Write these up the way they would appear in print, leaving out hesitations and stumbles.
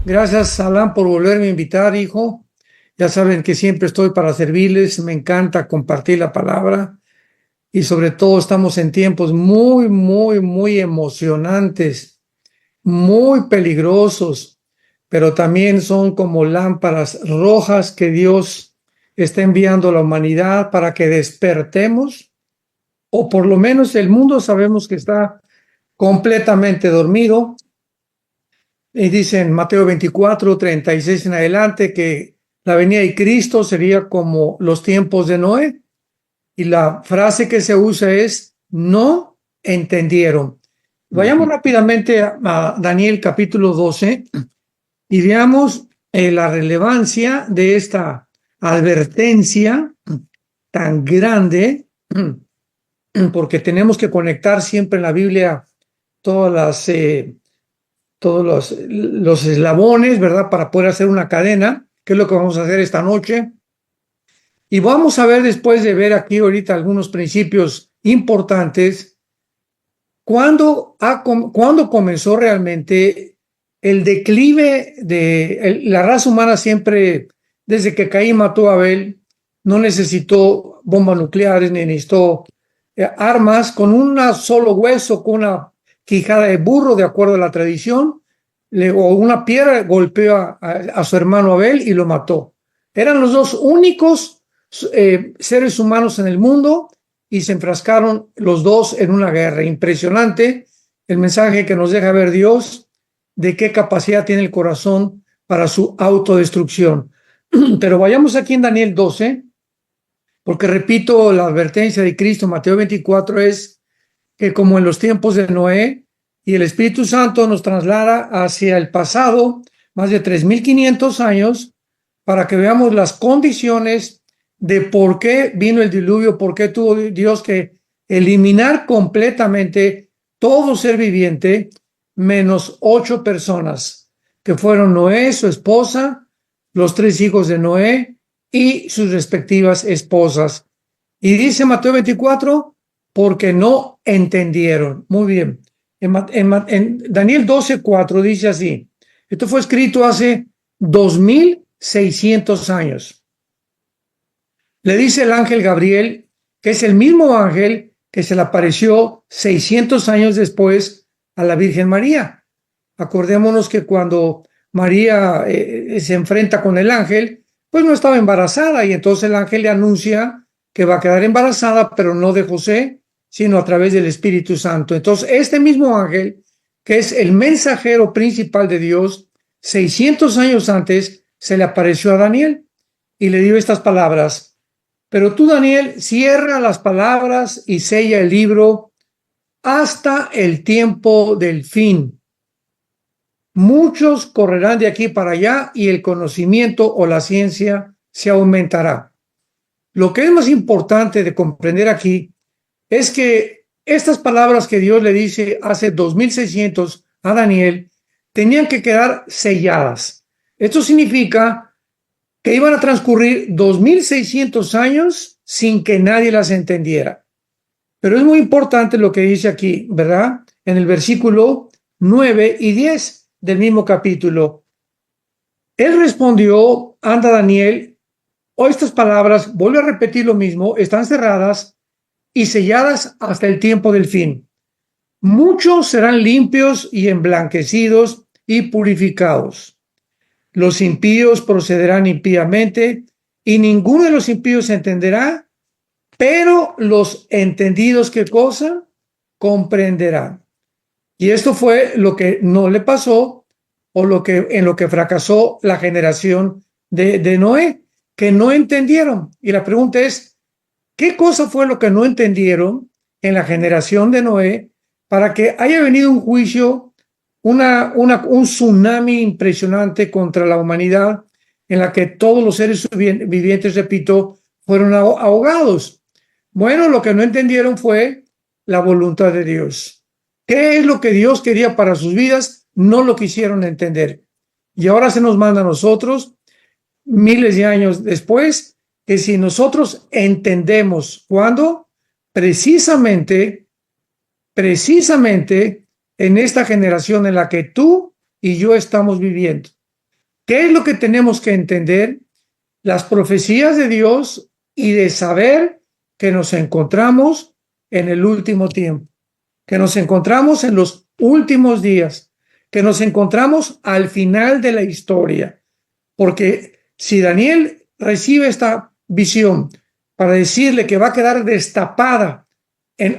Gracias, Alan, por volverme a invitar, hijo. Ya saben que siempre estoy para servirles. Me encanta compartir la palabra y sobre todo estamos en tiempos muy, muy, muy emocionantes, muy peligrosos, pero también son como lámparas rojas que Dios está enviando a la humanidad para que despertemos, o por lo menos el mundo sabemos que está completamente dormido. Y dice en Mateo 24:36 en adelante que la venida de Cristo sería como los tiempos de Noé. Y la frase que se usa es, no entendieron. Vayamos rápidamente a Daniel capítulo 12 y veamos la relevancia de esta advertencia tan grande, porque tenemos que conectar siempre en la Biblia todas las todos los eslabones, ¿verdad? Para poder hacer una cadena, que es lo que vamos a hacer esta noche. Y vamos a ver, después de ver aquí ahorita algunos principios importantes, ¿cuándo comenzó realmente el declive de la raza humana? Siempre, desde que Caín mató a Abel, no necesitó bombas nucleares, ni necesitó armas. Con un solo hueso, con una quijada de burro, de acuerdo a la tradición, o una piedra, golpeó a su hermano Abel y lo mató. Eran los dos únicos seres humanos en el mundo y se enfrascaron los dos en una guerra. Impresionante el mensaje que nos deja ver Dios de qué capacidad tiene el corazón para su autodestrucción. Pero vayamos aquí en Daniel 12, porque repito, la advertencia de Cristo, Mateo 24, es que como en los tiempos de Noé, y el Espíritu Santo nos traslada hacia el pasado, más de 3.500 años, para que veamos las condiciones de por qué vino el diluvio, por qué tuvo Dios que eliminar completamente todo ser viviente, menos 8 personas, que fueron Noé, su esposa, los 3 hijos de Noé y sus respectivas esposas. Y dice Mateo 24, porque no entendieron. Muy bien. En Daniel 12:4 dice así: esto fue escrito hace 2.600 años. Le dice el ángel Gabriel, que es el mismo ángel que se le apareció 600 años después a la Virgen María. Acordémonos que cuando María se enfrenta con el ángel, pues no estaba embarazada, y entonces el ángel le anuncia que va a quedar embarazada, pero no de José, sino a través del Espíritu Santo. Entonces, este mismo ángel, que es el mensajero principal de Dios, 600 años antes se le apareció a Daniel y le dio estas palabras: pero tú, Daniel, cierra las palabras y sella el libro hasta el tiempo del fin. Muchos correrán de aquí para allá y el conocimiento o la ciencia se aumentará. Lo que es más importante de comprender aquí es que estas palabras que Dios le dice hace 2.600 a Daniel tenían que quedar selladas. Esto significa que iban a transcurrir 2.600 años sin que nadie las entendiera. Pero es muy importante lo que dice aquí, ¿verdad? En el versículo 9 y 10 del mismo capítulo. Él respondió, anda Daniel, o estas palabras, vuelve a repetir lo mismo, están cerradas y selladas hasta el tiempo del fin. Muchos serán limpios y emblanquecidos y purificados. Los impíos procederán impíamente y ninguno de los impíos entenderá, pero los entendidos, ¿qué cosa? Comprenderán. Y esto fue lo que no le pasó, o en lo que fracasó la generación de Noé, que no entendieron. Y la pregunta es, ¿qué cosa fue lo que no entendieron en la generación de Noé para que haya venido un juicio, un tsunami impresionante contra la humanidad, en la que todos los seres vivientes, repito, fueron ahogados? Bueno, lo que no entendieron fue la voluntad de Dios. ¿Qué es lo que Dios quería para sus vidas? No lo quisieron entender. Y ahora se nos manda a nosotros, miles de años después, que si nosotros entendemos, ¿cuándo? Precisamente en esta generación en la que tú y yo estamos viviendo. ¿Qué es lo que tenemos que entender? Las profecías de Dios y de saber que nos encontramos en el último tiempo, que nos encontramos en los últimos días, que nos encontramos al final de la historia. Porque si Daniel recibe esta visión para decirle que va a quedar destapada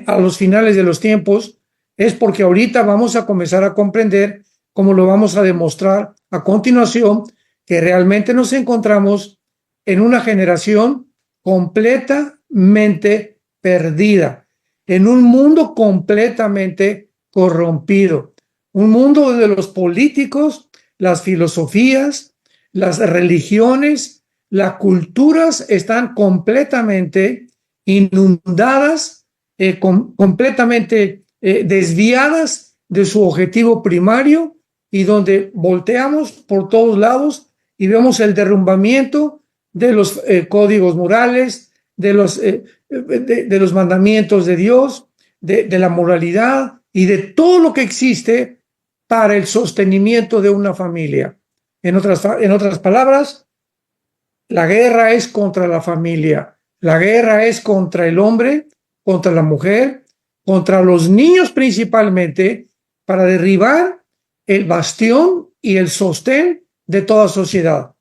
a los finales de los tiempos, es porque ahorita vamos a comenzar a comprender, como lo vamos a demostrar a continuación, que realmente nos encontramos en una generación completamente perdida, en un mundo completamente corrompido, un mundo donde los políticos, las filosofías, las religiones, las culturas están completamente inundadas, completamente desviadas de su objetivo primario, y donde volteamos por todos lados y vemos el derrumbamiento de los códigos morales, de los mandamientos de Dios, de la moralidad y de todo lo que existe para el sostenimiento de una familia. En otras palabras, la guerra es contra la familia, la guerra es contra el hombre, contra la mujer, contra los niños principalmente, para derribar el bastión y el sostén de toda sociedad.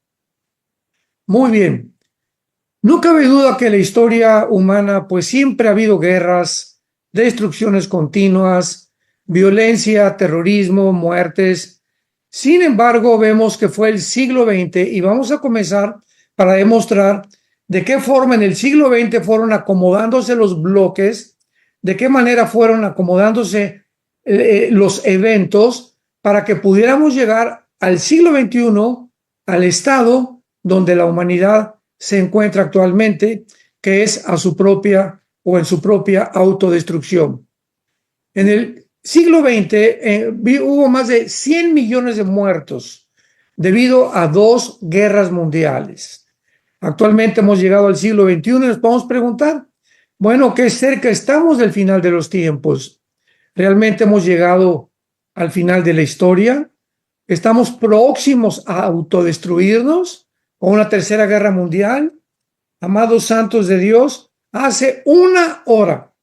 Muy bien. No cabe duda que en la historia humana pues siempre ha habido guerras, destrucciones continuas, violencia, terrorismo, muertes. Sin embargo, vemos que fue el siglo XX y vamos a comenzar para demostrar de qué forma en el siglo XX fueron acomodándose los bloques, de qué manera fueron acomodándose los eventos para que pudiéramos llegar al siglo XXI, al estado donde la humanidad se encuentra actualmente, que es a su propia o en su propia autodestrucción. En el siglo XX hubo más de 100 millones de muertos debido a 2 guerras mundiales. Actualmente hemos llegado al siglo XXI y nos podemos preguntar, bueno, qué cerca estamos del final de los tiempos. ¿Realmente hemos llegado al final de la historia? ¿Estamos próximos a autodestruirnos con una tercera guerra mundial? Amados santos de Dios, hace una hora,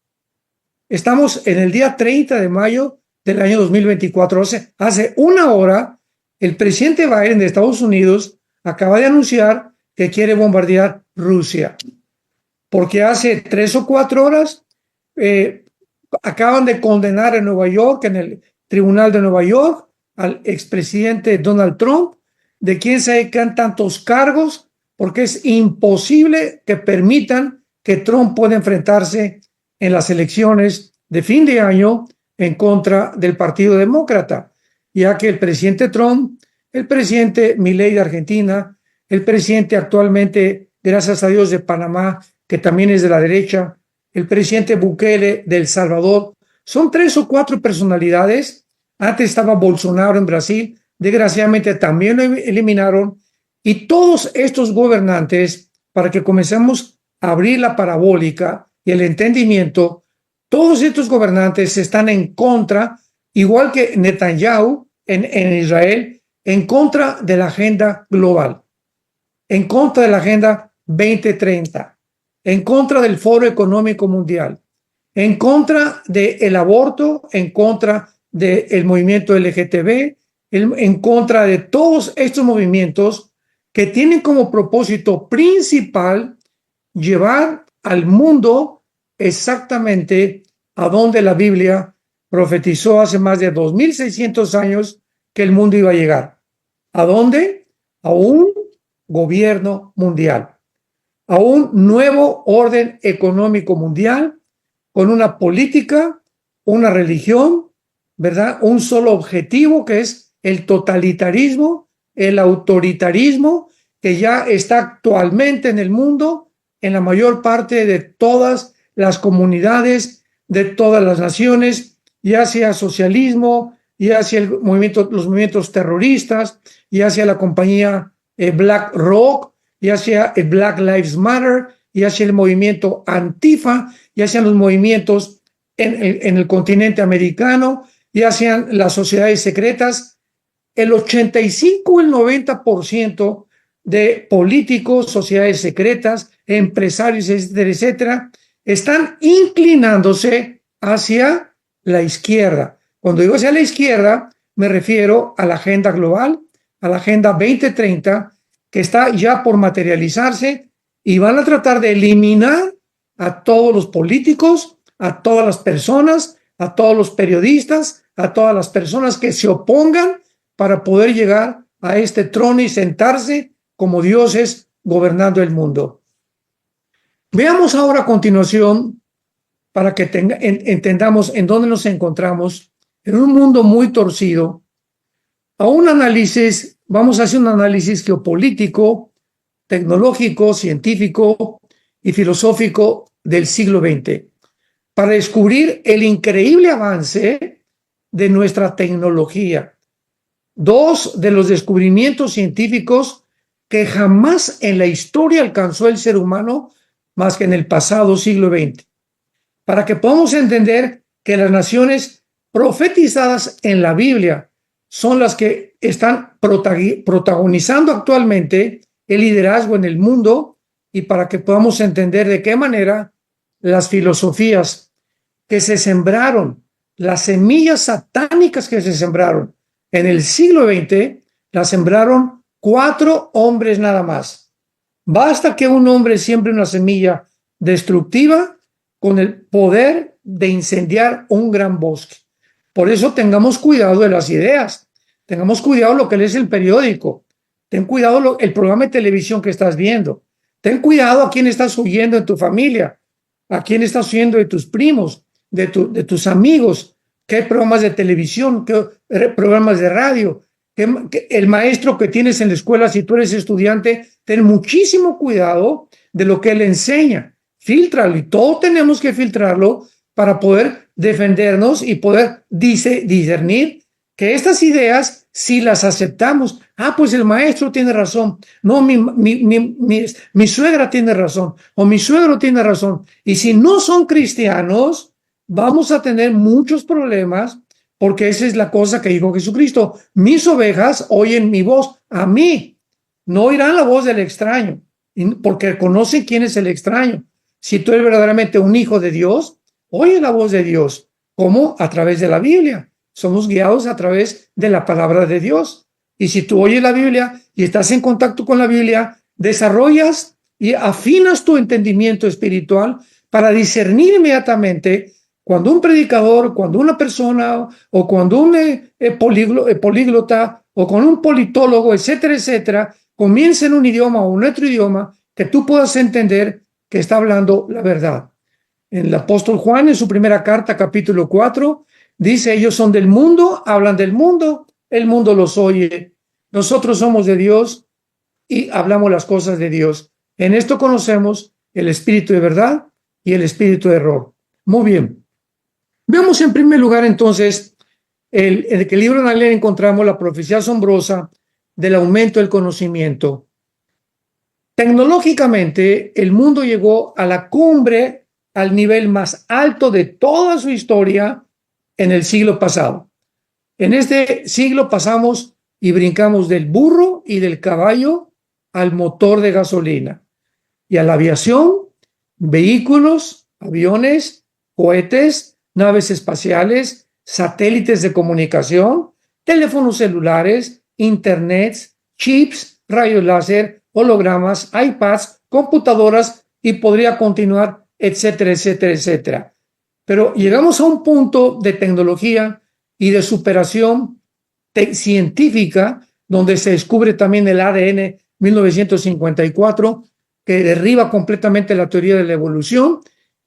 estamos en el día 30 de mayo del año 2024, hace una hora, el presidente Biden de Estados Unidos acaba de anunciar que quiere bombardear Rusia, porque hace 3 o 4 horas acaban de condenar en Nueva York, en el Tribunal de Nueva York, al expresidente Donald Trump, de quien se caen tantos cargos, porque es imposible que permitan que Trump pueda enfrentarse en las elecciones de fin de año en contra del Partido Demócrata, ya que el presidente Trump, el presidente Milei de Argentina, el presidente actualmente, gracias a Dios, de Panamá, que también es de la derecha, el presidente Bukele de El Salvador, son 3 o 4 personalidades. Antes estaba Bolsonaro en Brasil, desgraciadamente también lo eliminaron, y todos estos gobernantes, para que comencemos a abrir la parabólica y el entendimiento, todos estos gobernantes están en contra, igual que Netanyahu en Israel, en contra de la agenda global, en contra de la agenda 2030, en contra del Foro Económico Mundial, en contra del aborto, en contra del movimiento LGTB, en contra de todos estos movimientos que tienen como propósito principal llevar al mundo exactamente a donde la Biblia profetizó hace más de 2600 años que el mundo iba a llegar. ¿A dónde? A un gobierno mundial, a un nuevo orden económico mundial, con una política, una religión, ¿verdad? Un solo objetivo, que es el totalitarismo, el autoritarismo, que ya está actualmente en el mundo, en la mayor parte de todas las comunidades, de todas las naciones, ya sea socialismo, ya sea los movimientos terroristas, ya sea la compañía BlackRock, ya sea Black Lives Matter, ya sea el movimiento Antifa, ya sean los movimientos en el continente americano, ya sean las sociedades secretas. el 85 o el 90% de políticos, sociedades secretas, empresarios, etcétera, etcétera, están inclinándose hacia la izquierda. Cuando digo hacia la izquierda, me refiero a la agenda global, a la agenda 2030, que está ya por materializarse y van a tratar de eliminar a todos los políticos, a todas las personas, a todos los periodistas, a todas las personas que se opongan para poder llegar a este trono y sentarse como dioses gobernando el mundo. Veamos ahora a continuación, para que entendamos en dónde nos encontramos, en un mundo muy torcido, a un análisis, vamos a hacer un análisis geopolítico, tecnológico, científico y filosófico del siglo XX, para descubrir el increíble avance de nuestra tecnología. Dos de los descubrimientos científicos que jamás en la historia alcanzó el ser humano más que en el pasado siglo XX, para que podamos entender que las naciones profetizadas en la Biblia son las que están protagonizando actualmente el liderazgo en el mundo y para que podamos entender de qué manera las filosofías que se sembraron, las semillas satánicas que se sembraron en el siglo XX, las sembraron 4 hombres nada más. Basta que un hombre siembre una semilla destructiva con el poder de incendiar un gran bosque. Por eso tengamos cuidado de las ideas, tengamos cuidado lo que lees el periódico, ten cuidado el programa de televisión que estás viendo, ten cuidado a quién estás oyendo en tu familia, a quién estás oyendo de tus primos, de tus amigos, qué programas de televisión, qué programas de radio, el maestro que tienes en la escuela, si tú eres estudiante, ten muchísimo cuidado de lo que él enseña, fíltralo y todo tenemos que filtrarlo para poder defendernos y poder discernir que estas ideas, si las aceptamos, pues el maestro tiene razón, no, mi suegra tiene razón, o mi suegro tiene razón, y si no son cristianos, vamos a tener muchos problemas, porque esa es la cosa que dijo Jesucristo, mis ovejas oyen mi voz, a mí, no oirán la voz del extraño, porque conocen quién es el extraño. Si tú eres verdaderamente un hijo de Dios, oye la voz de Dios. ¿Cómo? A través de la Biblia. Somos guiados a través de la palabra de Dios. Y si tú oyes la Biblia y estás en contacto con la Biblia, desarrollas y afinas tu entendimiento espiritual para discernir inmediatamente cuando un predicador, cuando una persona o cuando un políglota o con un politólogo, etcétera, etcétera, comienza en un idioma o en otro idioma, que tú puedas entender que está hablando la verdad. El apóstol Juan, en su primera carta, capítulo 4, dice, ellos son del mundo, hablan del mundo, el mundo los oye. Nosotros somos de Dios y hablamos las cosas de Dios. En esto conocemos el espíritu de verdad y el espíritu de error. Muy bien. Veamos en primer lugar, entonces, en el libro de Daniel encontramos la profecía asombrosa del aumento del conocimiento. Tecnológicamente, el mundo llegó a la cumbre, al nivel más alto de toda su historia en el siglo pasado. En este siglo pasamos y brincamos del burro y del caballo al motor de gasolina y a la aviación, vehículos, aviones, cohetes, naves espaciales, satélites de comunicación, teléfonos celulares, internets, chips, rayos láser, hologramas, iPads, computadoras y podría continuar, etcétera, etcétera, etcétera. Pero llegamos a un punto de tecnología y de superación científica donde se descubre también el ADN 1954 que derriba completamente la teoría de la evolución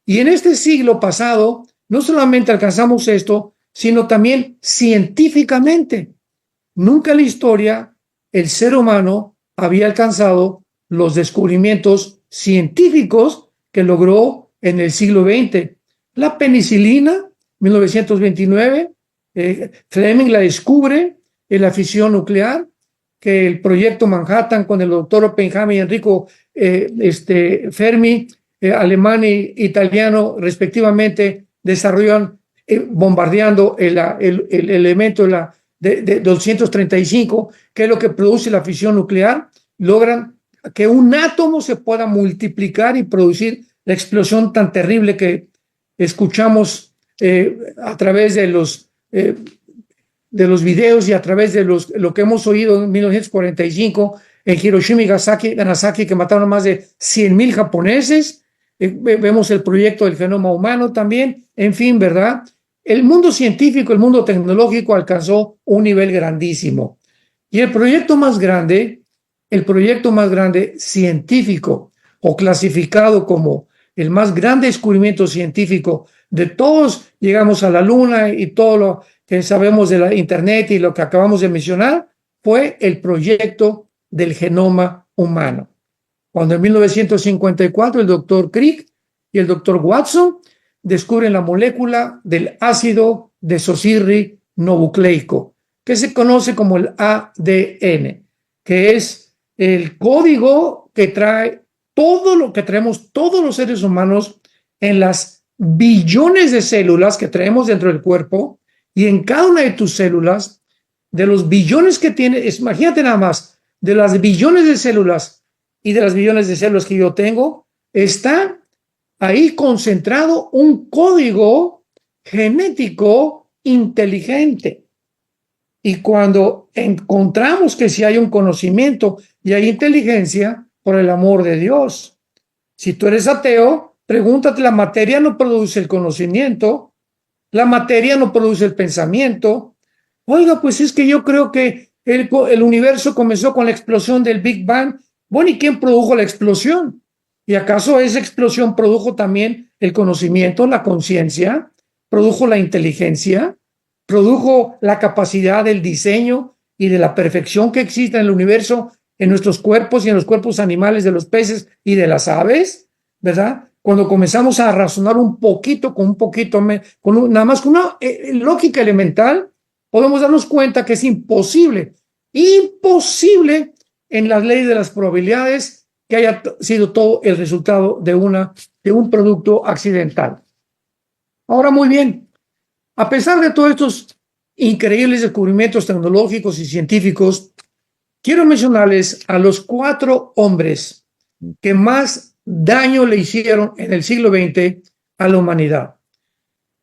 y en este siglo pasado no solamente alcanzamos esto, sino también científicamente. Nunca en la historia el ser humano había alcanzado los descubrimientos científicos que logró en el siglo XX. La penicilina, 1929, Fleming la descubre en la fisión nuclear, que el proyecto Manhattan con el doctor Oppenheimer y Enrico Fermi, alemán e italiano respectivamente, desarrollan bombardeando el elemento de 235, que es lo que produce la fisión nuclear, logran que un átomo se pueda multiplicar y producir la explosión tan terrible que escuchamos a través de los videos y a través de lo que hemos oído en 1945 en Hiroshima y Nagasaki, que mataron a más de 100,000 japoneses. Vemos el proyecto del genoma humano también. En fin, ¿verdad? El mundo científico, el mundo tecnológico alcanzó un nivel grandísimo. Y el proyecto más grande científico o clasificado como el más grande descubrimiento científico de todos, llegamos a la luna y todo lo que sabemos de la internet y lo que acabamos de mencionar, fue el proyecto del genoma humano. Cuando en 1954 el doctor Crick y el doctor Watson descubren la molécula del ácido desoxirribonucleico, que se conoce como el ADN, que es el código que trae todo lo que traemos todos los seres humanos en las billones de células que traemos dentro del cuerpo, y en cada una de tus células, de los billones que tienes, imagínate nada más, de las billones de células y de las billones de células que yo tengo, está ahí concentrado un código genético inteligente. Y cuando encontramos que si hay un conocimiento y hay inteligencia, por el amor de Dios, si tú eres ateo, pregúntate, la materia no produce el conocimiento, la materia no produce el pensamiento. Oiga, pues es que yo creo que el universo comenzó con la explosión del Big Bang. Bueno, ¿y quién produjo la explosión? ¿Y acaso esa explosión produjo también el conocimiento, la conciencia? ¿Produjo la inteligencia? ¿Produjo la capacidad del diseño y de la perfección que existe en el universo, en nuestros cuerpos y en los cuerpos animales de los peces y de las aves? ¿Verdad? Cuando comenzamos a razonar un poquito, nada más con una lógica elemental, podemos darnos cuenta que es imposible en las leyes de las probabilidades que haya sido todo el resultado de un producto accidental. Ahora, muy bien, a pesar de todos estos increíbles descubrimientos tecnológicos y científicos, quiero mencionarles a los 4 hombres que más daño le hicieron en el siglo XX a la humanidad,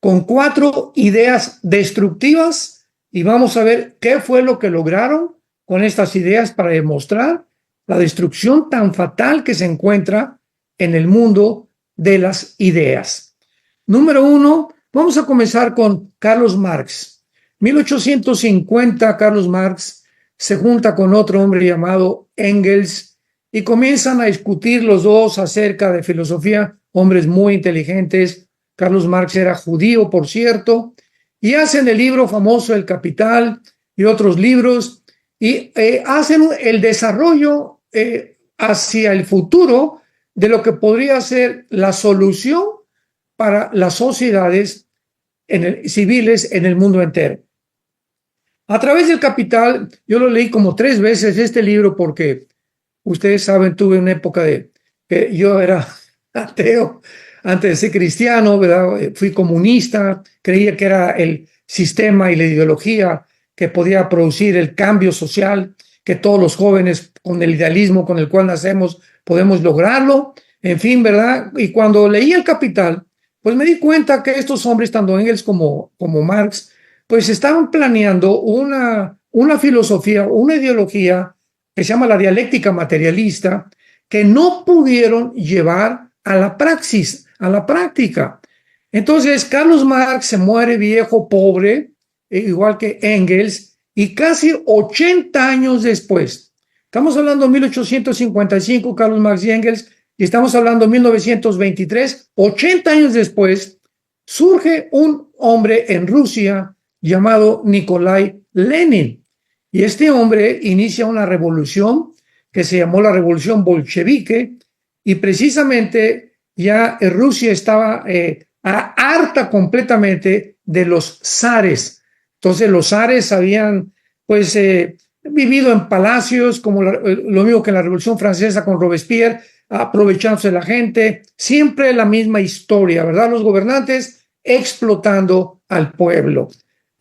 con 4 ideas destructivas, y vamos a ver qué fue lo que lograron con estas ideas para demostrar la destrucción tan fatal que se encuentra en el mundo de las ideas. Número 1, vamos a comenzar con Carlos Marx. 1850, Carlos Marx se junta con otro hombre llamado Engels y comienzan a discutir los dos acerca de filosofía, hombres muy inteligentes. Carlos Marx era judío, por cierto, y hacen el libro famoso El Capital y otros libros, y hacen el desarrollo hacia el futuro de lo que podría ser la solución para las sociedades civiles en el mundo entero. A través del Capital, yo lo leí como 3 veces este libro porque, ustedes saben, tuve una época que yo era ateo antes de ser cristiano, ¿verdad? Fui comunista, creía que era el sistema y la ideología que podía producir el cambio social, que todos los jóvenes con el idealismo con el cual nacemos podemos lograrlo, en fin, ¿verdad? Y cuando leí El Capital, pues me di cuenta que estos hombres, tanto Engels como Marx, pues estaban planeando una filosofía, una ideología que se llama la dialéctica materialista, que no pudieron llevar a la praxis, a la práctica. Entonces, Carlos Marx se muere viejo, pobre, igual que Engels, y casi 80 años después, estamos hablando de 1855, Carlos Marx y Engels, y estamos hablando de 1923, 80 años después, surge un hombre en Rusia llamado Nikolai Lenin. Y este hombre inicia una revolución que se llamó la Revolución Bolchevique, y precisamente ya Rusia estaba harta completamente de los zares. Entonces los zares habían pues vivido en palacios, como lo mismo que en la Revolución Francesa con Robespierre, aprovechándose de la gente, siempre la misma historia, ¿verdad? Los gobernantes explotando al pueblo.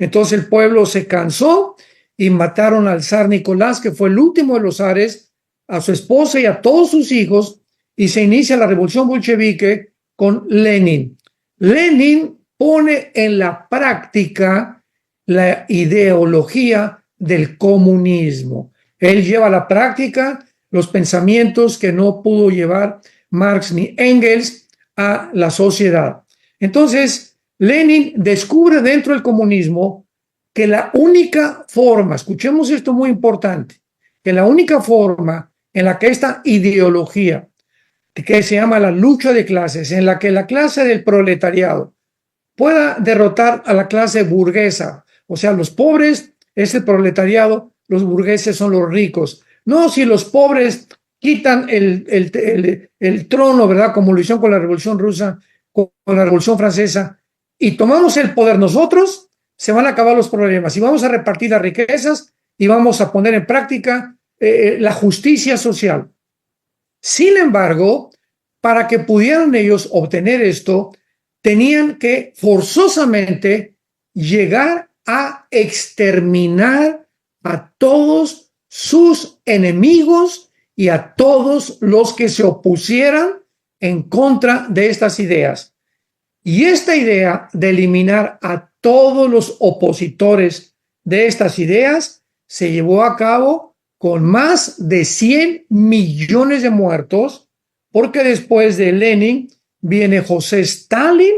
Entonces el pueblo se cansó y mataron al zar Nicolás, que fue el último de los zares, a su esposa y a todos sus hijos, y se inicia la revolución bolchevique con Lenin. Lenin pone en la práctica la ideología del comunismo. Él lleva a la práctica los pensamientos que no pudo llevar Marx ni Engels a la sociedad. Entonces, Lenin descubre dentro del comunismo que la única forma, escuchemos esto muy importante, que la única forma en la que esta ideología, que se llama la lucha de clases, en la que la clase del proletariado pueda derrotar a la clase burguesa, o sea, los pobres es el proletariado, los burgueses son los ricos. No, si los pobres quitan el trono, ¿verdad? Como lo hicieron con la Revolución Rusa, con la Revolución Francesa, y tomamos el poder nosotros, se van a acabar los problemas y vamos a repartir las riquezas y vamos a poner en práctica la justicia social. Sin embargo, para que pudieran ellos obtener esto, tenían que forzosamente llegar a exterminar a todos sus enemigos y a todos los que se opusieran en contra de estas ideas. Y esta idea de eliminar a todos los opositores de estas ideas se llevó a cabo con más de 100 millones de muertos, porque después de Lenin viene José Stalin,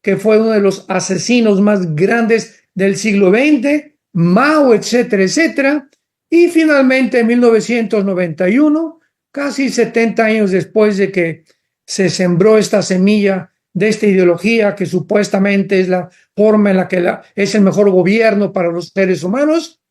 que fue uno de los asesinos más grandes del siglo XX, Mao, etcétera, etcétera. Y finalmente en 1991, casi 70 años después de que se sembró esta semilla de esta ideología que supuestamente es la forma en la que es el mejor gobierno para los seres humanos,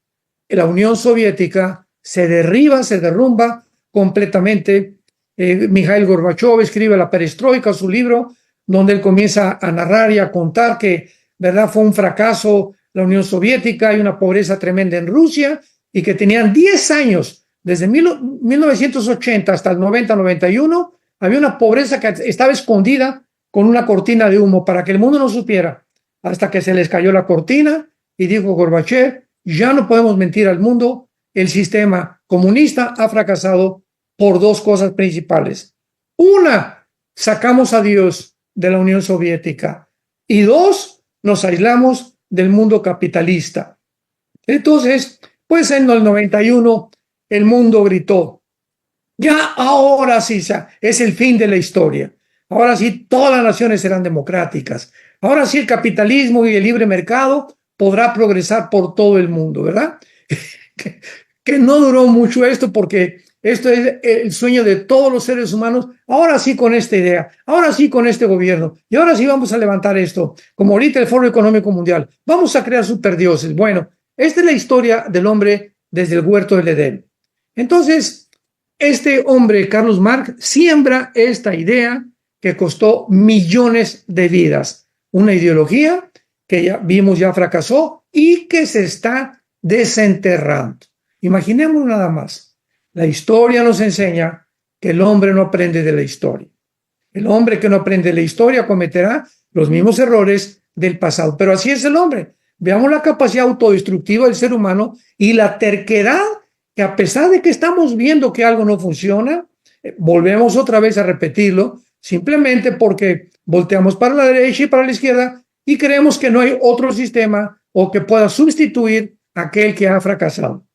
la Unión Soviética se derrumba completamente. Mikhail Gorbachev escribe La Perestroika, su libro, donde él comienza a narrar y a contar que, ¿verdad?, fue un fracaso la Unión Soviética, hay una pobreza tremenda en Rusia, y que tenían 10 años, desde 1980 hasta el 90-91, había una pobreza que estaba escondida con una cortina de humo para que el mundo no supiera, hasta que se les cayó la cortina y dijo Gorbachev, ya no podemos mentir al mundo, el sistema comunista ha fracasado por dos cosas principales. Una, sacamos a Dios de la Unión Soviética, y dos, nos aislamos del mundo capitalista. Entonces, pues en el 91 el mundo gritó, ya ahora sí es el fin de la historia. Ahora sí todas las naciones serán democráticas. Ahora sí el capitalismo y el libre mercado podrá progresar por todo el mundo, ¿verdad? que no duró mucho esto, porque esto es el sueño de todos los seres humanos. Ahora sí con esta idea, ahora sí con este gobierno, y ahora sí vamos a levantar esto, como ahorita el Foro Económico Mundial. Vamos a crear superdioses. Bueno, esta es la historia del hombre desde el huerto del Edén. Entonces, este hombre, Carlos Marx, siembra esta idea que costó millones de vidas. Una ideología que ya vimos ya fracasó y que se está desenterrando. Imaginemos nada más. La historia nos enseña que el hombre no aprende de la historia. El hombre que no aprende de la historia cometerá los mismos errores del pasado. Pero así es el hombre. Veamos la capacidad autodestructiva del ser humano y la terquedad que, a pesar de que estamos viendo que algo no funciona, volvemos otra vez a repetirlo, simplemente porque volteamos para la derecha y para la izquierda y creemos que no hay otro sistema o que pueda sustituir aquel que ha fracasado.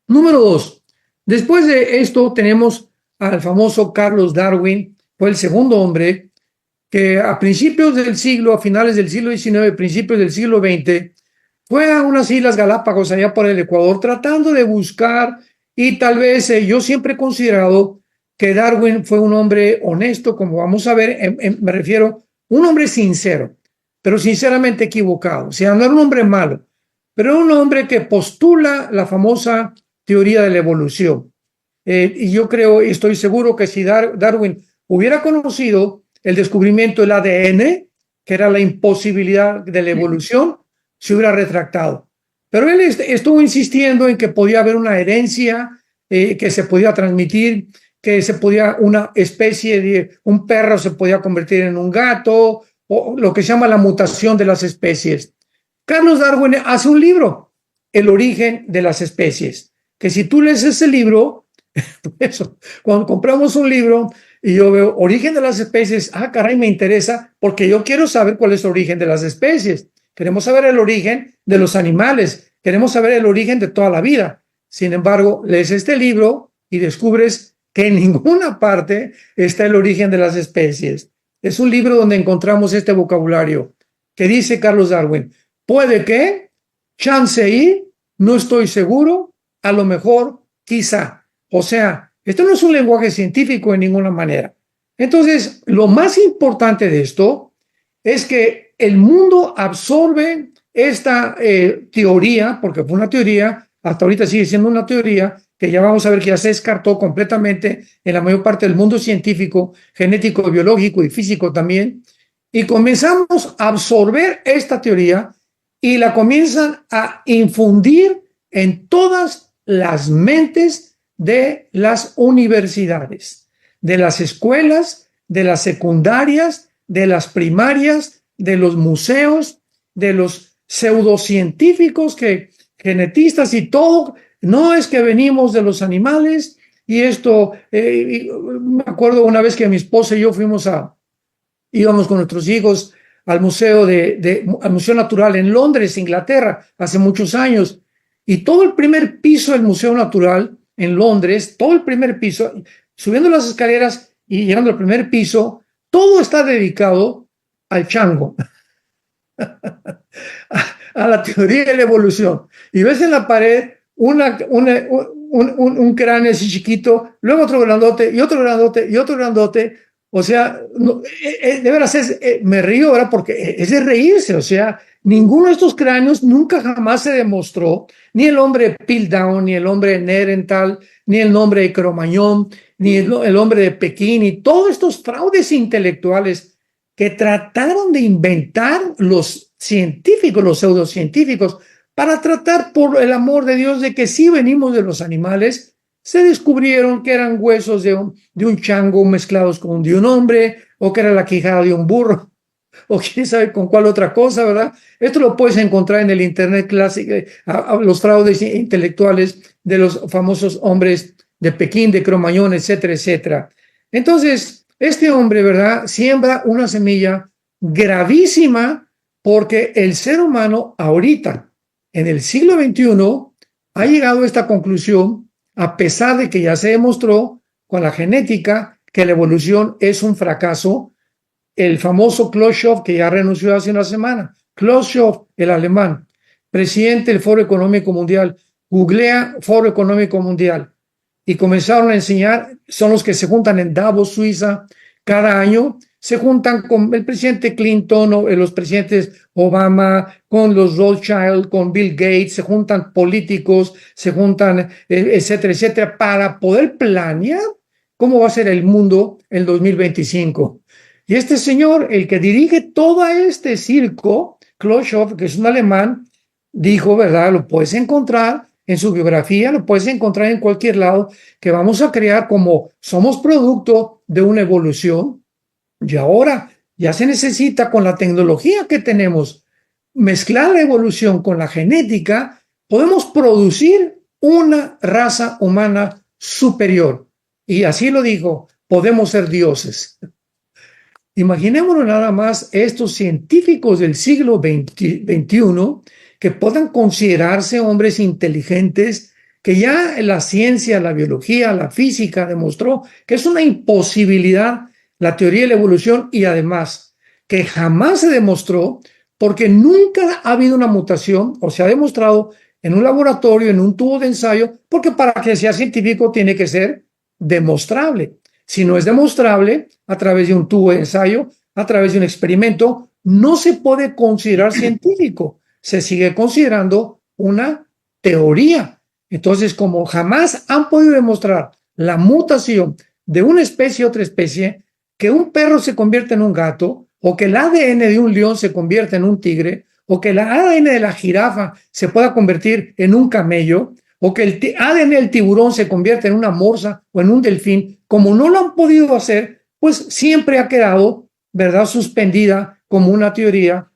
Número 2. Después de esto tenemos al famoso Carlos Darwin, fue el segundo hombre que a principios del siglo, a finales del siglo XIX, principios del siglo XX, fue a unas Islas Galápagos allá por el Ecuador tratando de buscar, y tal vez yo siempre he considerado que Darwin fue un hombre honesto, como vamos a ver, me refiero, un hombre sincero, pero sinceramente equivocado. O sea, no era un hombre malo, pero era un hombre que postula la famosa teoría de la evolución. Y yo creo y estoy seguro que si Darwin hubiera conocido el descubrimiento del ADN, que era la imposibilidad de la evolución, se hubiera retractado. Pero él estuvo insistiendo en que podía haber una herencia, que se podía transmitir, que se podía, una especie de un perro se podía convertir en un gato, o lo que se llama la mutación de las especies. Carlos Darwin hace un libro, El origen de las especies, que si tú lees ese libro, eso, cuando compramos un libro y yo veo origen de las especies, caray, me interesa porque yo quiero saber cuál es el origen de las especies. Queremos saber el origen de los animales, queremos saber el origen de toda la vida. Sin embargo, lees este libro y descubres que en ninguna parte está el origen de las especies. Es un libro donde encontramos este vocabulario que dice Carlos Darwin: puede que, chance y, no estoy seguro, a lo mejor, quizá. O sea, esto no es un lenguaje científico en ninguna manera. Entonces, lo más importante de esto es que el mundo absorbe esta teoría, porque fue una teoría, hasta ahorita sigue siendo una teoría, que ya vamos a ver que ya se descartó completamente en la mayor parte del mundo científico, genético, biológico y físico también, y comenzamos a absorber esta teoría y la comienzan a infundir en todas las mentes de las universidades, de las escuelas, de las secundarias, de las primarias, de los museos, de los pseudocientíficos, genetistas y todo. No es que venimos de los animales y esto, me acuerdo una vez que mi esposa y yo íbamos con nuestros hijos al Museo al Museo Natural en Londres, Inglaterra, hace muchos años, y todo el primer piso del Museo Natural en Londres, todo el primer piso, subiendo las escaleras y llegando al primer piso, todo está dedicado al chango, a la teoría de la evolución. Y ves en la pared un cráneo así chiquito, luego otro grandote, y otro grandote, y otro grandote. O sea, no, de veras me río ahora porque es de reírse. O sea, ninguno de estos cráneos nunca jamás se demostró, ni el hombre de Piltdown, ni el hombre de Neandertal, ni el hombre de Cro-Magnon, ni el hombre de Pekín, y todos estos fraudes intelectuales que trataron de inventar los científicos, los pseudocientíficos, para tratar, por el amor de Dios, de que sí venimos de los animales. Se descubrieron que eran huesos de un chango mezclados con de un hombre, o que era la quijada de un burro, o quién sabe con cuál otra cosa, ¿verdad? Esto lo puedes encontrar en el internet clásico, los fraudes intelectuales de los famosos hombres de Pekín, de Cro-Magnon, etcétera, etcétera. Entonces, este hombre, ¿verdad?, siembra una semilla gravísima, porque el ser humano ahorita, en el siglo XXI, ha llegado a esta conclusión, a pesar de que ya se demostró con la genética que la evolución es un fracaso. El famoso Klaus Schwab, que ya renunció hace una semana, Klaus Schwab, el alemán, presidente del Foro Económico Mundial, googlea Foro Económico Mundial, y comenzaron a enseñar, son los que se juntan en Davos, Suiza, cada año. Se juntan con el presidente Clinton o los presidentes Obama, con los Rothschild, con Bill Gates, se juntan políticos, se juntan, etcétera, etcétera, para poder planear cómo va a ser el mundo en 2025. Y este señor, el que dirige todo este circo, Klaus Schwab, que es un alemán, dijo, ¿verdad? Lo puedes encontrar en su biografía, lo puedes encontrar en cualquier lado, que vamos a crear, como somos producto de una evolución. Y ahora ya se necesita, con la tecnología que tenemos, mezclar la evolución con la genética, podemos producir una raza humana superior. Y así lo dijo, podemos ser dioses. Imaginémonos nada más estos científicos del siglo XXI que puedan considerarse hombres inteligentes, que ya la ciencia, la biología, la física demostró que es una imposibilidad la teoría de la evolución, y además que jamás se demostró, porque nunca ha habido una mutación, o se ha demostrado en un laboratorio, en un tubo de ensayo, porque para que sea científico tiene que ser demostrable. Si no es demostrable a través de un tubo de ensayo, a través de un experimento, no se puede considerar científico, se sigue considerando una teoría. Entonces, como jamás han podido demostrar la mutación de una especie a otra especie, que un perro se convierte en un gato, o que el ADN de un león se convierte en un tigre, o que el ADN de la jirafa se pueda convertir en un camello, o que el ADN del tiburón se convierte en una morsa o en un delfín, como no lo han podido hacer, pues siempre ha quedado, ¿verdad?, suspendida como una teoría